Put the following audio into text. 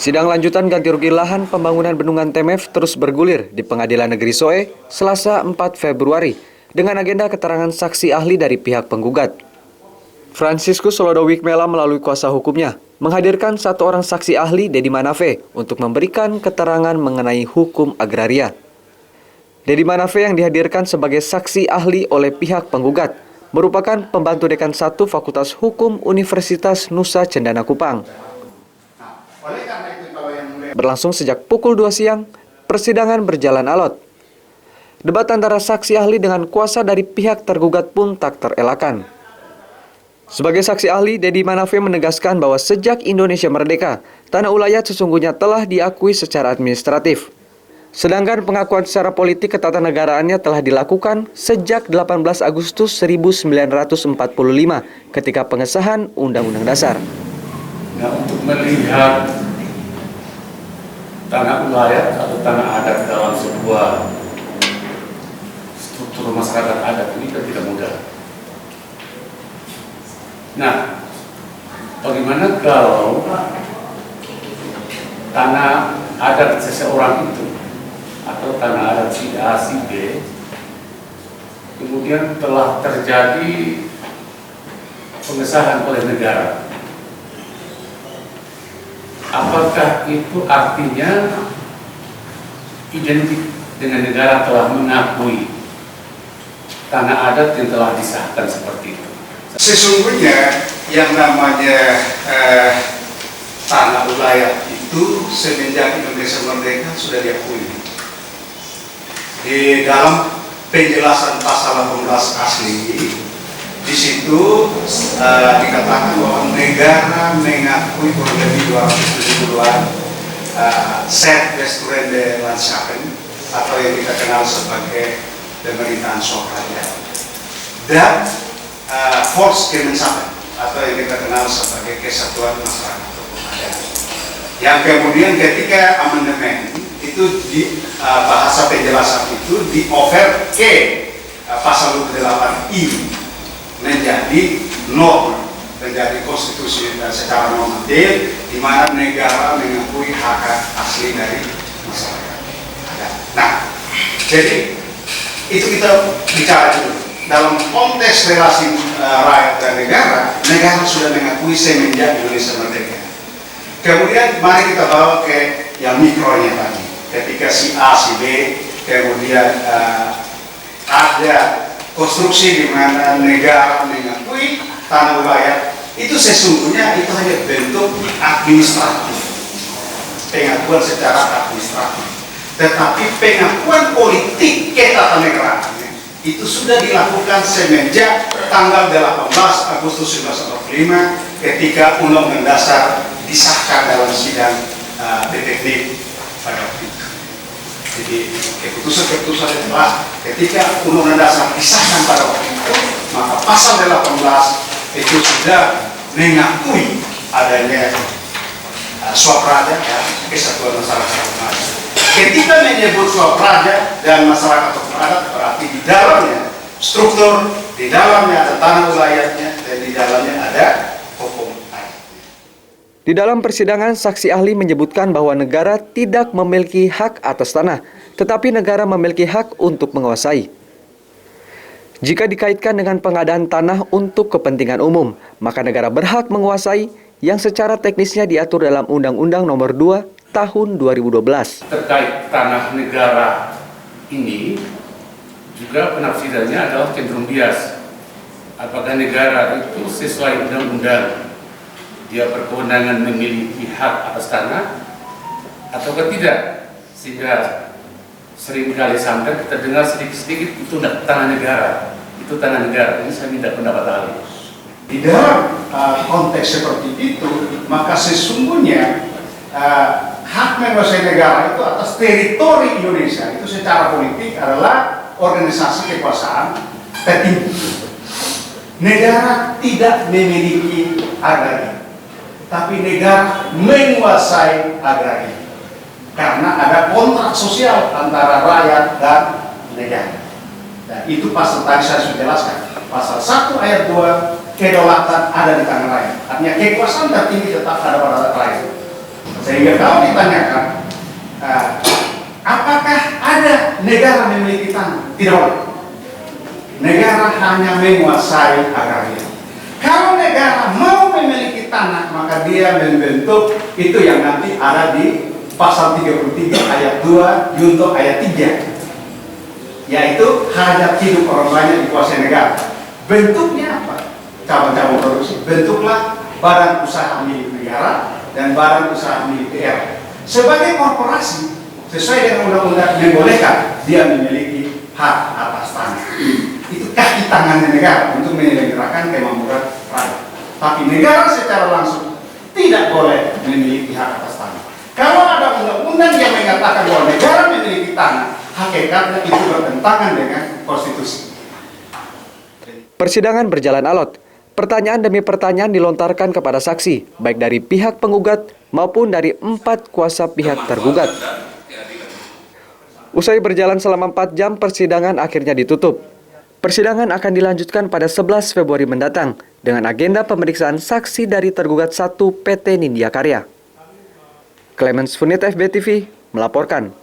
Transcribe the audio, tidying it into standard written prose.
Sidang lanjutan ganti rugi lahan pembangunan bendungan TMF terus bergulir di Pengadilan Negeri Soe, Selasa 4 Februari, dengan agenda keterangan saksi ahli dari pihak penggugat. Franciscus Lodowik Mela melalui kuasa hukumnya menghadirkan satu orang saksi ahli, Dedi Manafe, untuk memberikan keterangan mengenai hukum agraria. Dedi Manafe yang dihadirkan sebagai saksi ahli oleh pihak penggugat merupakan pembantu dekan 1 Fakultas Hukum Universitas Nusa Cendana Kupang. Berlangsung sejak pukul 2 siang, persidangan berjalan alot. Debat antara saksi ahli dengan kuasa dari pihak tergugat pun tak terelakkan. Sebagai saksi ahli, Dedi Manafe menegaskan bahwa sejak Indonesia merdeka, tanah ulayat sesungguhnya telah diakui secara administratif. Sedangkan pengakuan secara politik ketatanegaraannya telah dilakukan sejak 18 Agustus 1945 ketika pengesahan Undang-Undang Dasar. Nah, untuk melihat tanah ulayat atau tanah adat dalam sebuah struktur masyarakat adat ini kan tidak mudah. Nah, bagaimana kalau tanah adat seseorang itu atau tanah adat si A, si B kemudian telah terjadi pengesahan oleh negara? Apakah itu artinya identik dengan negara telah mengakui tanah adat yang telah disahkan seperti itu? Sesungguhnya yang namanya tanah ulayat itu semenjak Indonesia merdeka sudah diakui. Di dalam penjelasan pasal 18 asli, di situ dikatakan bahwa negara mengakui kurang lebih 270-an set Western Landschaften atau yang kita kenal sebagai pemerintahan swapraja dan Volksgemeinschaft atau yang kita kenal sebagai kesatuan masyarakat hukum adat. Yang kemudian ketika amandemen itu di bahasa penjelasan itu diover ke pasal 28I menjadi norma, menjadi konstitusi secara normatif di mana negara mengakui hak asli dari masyarakat. Nah, jadi itu kita bicara dulu. Dalam konteks relasi rakyat dan negara sudah mengakui semenjak Indonesia merdeka. Kemudian mari kita bawa ke yang mikronya tadi. Ketika si A, si B, kemudian ada konstruksi di mana negara mengakui tanah ulayat, itu sesungguhnya itu hanya bentuk administratif, pengakuan secara administratif. Tetapi pengakuan politik ketatanegaraan itu sudah dilakukan semenjak tanggal 18 Agustus 1945 ketika Undang-Undang Dasar disahkan dalam sidang definitif pada waktu itu. Jadi keputusan itulah ketika Undang-Undang Dasar disahkan pada waktu itu, maka pasal 18 itu sudah mengakui adanya swapraja, kesatuan masyarakat hukum adat. Ketika menyebut swapraja dan masyarakat hukum adat berarti di dalamnya struktur, di dalamnya ada tanah ulayatnya, dan di dalamnya ada hukum adatnya. Di dalam persidangan, saksi ahli menyebutkan bahwa negara tidak memiliki hak atas tanah, tetapi negara memiliki hak untuk menguasai. Jika dikaitkan dengan pengadaan tanah untuk kepentingan umum, maka negara berhak menguasai yang secara teknisnya diatur dalam Undang-Undang Nomor 2 Tahun 2012. Terkait tanah negara ini juga penafsirannya adalah cenderung bias. Apakah negara itu sesuai undang-undang dia berkewenangan memiliki hak atas tanah ataukah tidak, sehingga seringkali sampai kita dengar sedikit-sedikit itu tanah negara, itu tanah negara. Ini saya minta pendapat ahli. Di dalam konteks seperti itu, maka sesungguhnya hak menguasai negara itu atas teritori Indonesia itu secara politik adalah organisasi kekuasaan tertinggi. Negara tidak memiliki agraria, tapi negara menguasai agraria karena ada kontrak sosial antara rakyat dan negara. Dan itu pasal tadi saya sudah jelaskan. Pasal 1 ayat 2, kedaulatan ada di tangan rakyat. Artinya kekuasaan tertinggi tetap ada pada rakyat. Sehingga kalau ditanyakan, apakah ada negara memiliki tanah? Tidak boleh. Negara hanya menguasai agraria. Kalau negara mau memiliki tanah, maka dia membentuk itu yang nanti ada di pasal 33 ayat 2 junto ayat 3, yaitu hajat hidup orang banyak dikuasai negara. Bentuknya apa? Cabang-cabang produksi. Bentuklah badan usaha milik negara dan badan usaha milik daerah. Sebagai korporasi, sesuai dengan undang-undang membolehkan dia memiliki hak atas tanah. Itu kaki tangannya negara untuk menyelenggarakan kemakmuran rakyat. Tapi negara secara langsung tidak boleh memiliki hak atas tanah. Kalau ada undang-undang yang mengatakan bahwa negara memiliki tanah, hakikatnya itu bertentangan dengan konstitusi. Persidangan berjalan alot. Pertanyaan demi pertanyaan dilontarkan kepada saksi, baik dari pihak penggugat maupun dari 4 kuasa pihak tergugat. Usai berjalan selama 4 jam, persidangan akhirnya ditutup. Persidangan akan dilanjutkan pada 11 Februari mendatang dengan agenda pemeriksaan saksi dari tergugat 1 PT Nindya Karya. Clemens Funit, FB TV, melaporkan.